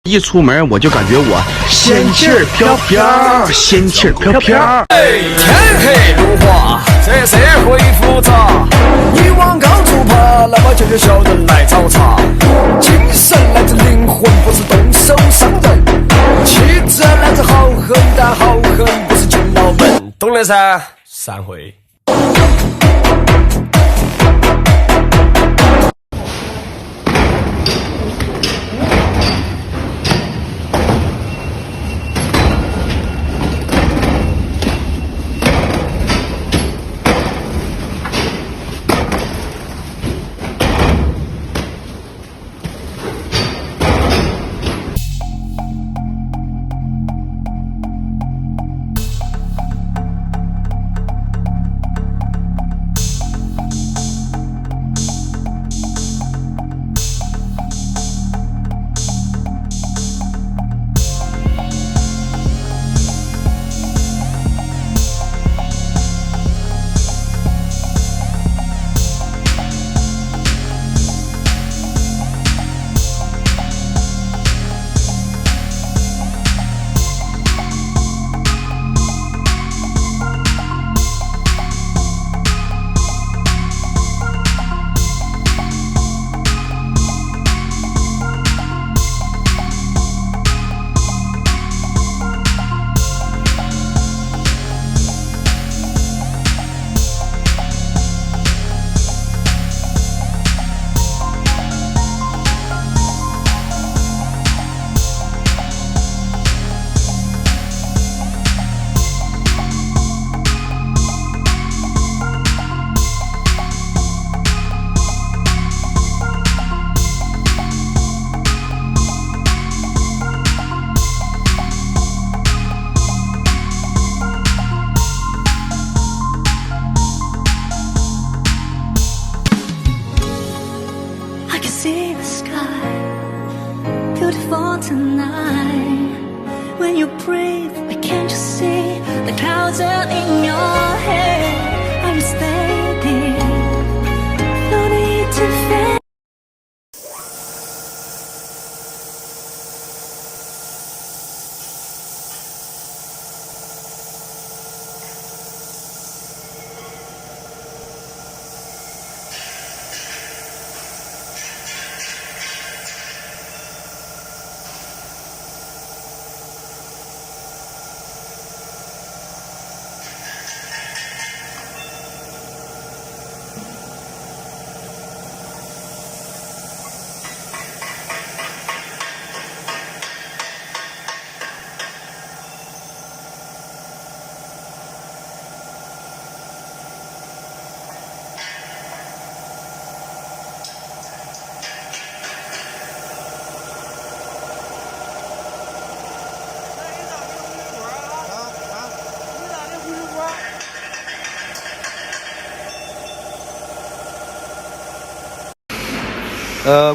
一出门我就感觉我仙气儿飘飘，仙气儿飘飘。天黑路滑，这社会复杂，你往高处爬，那么就有小人来找茬。精神来自灵魂，不是动手伤人；气质来自豪横，但豪横不是进牢门，懂了噻？散会。See the sky, beautiful tonight. When you breathe, why can't you see the clouds are in your head? Are you steady? No need to fear.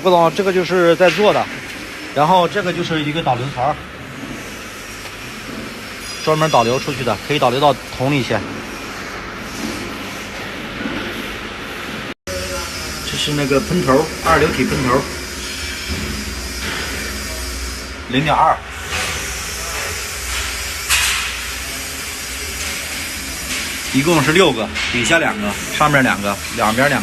郭总，这个就是在做的，然后这个就是一个导流槽，专门导流出去的，可以导流到桶里去。这是那个喷头，二流体喷头，0.2。一共是6个，底下2个，上面2个，两边2个。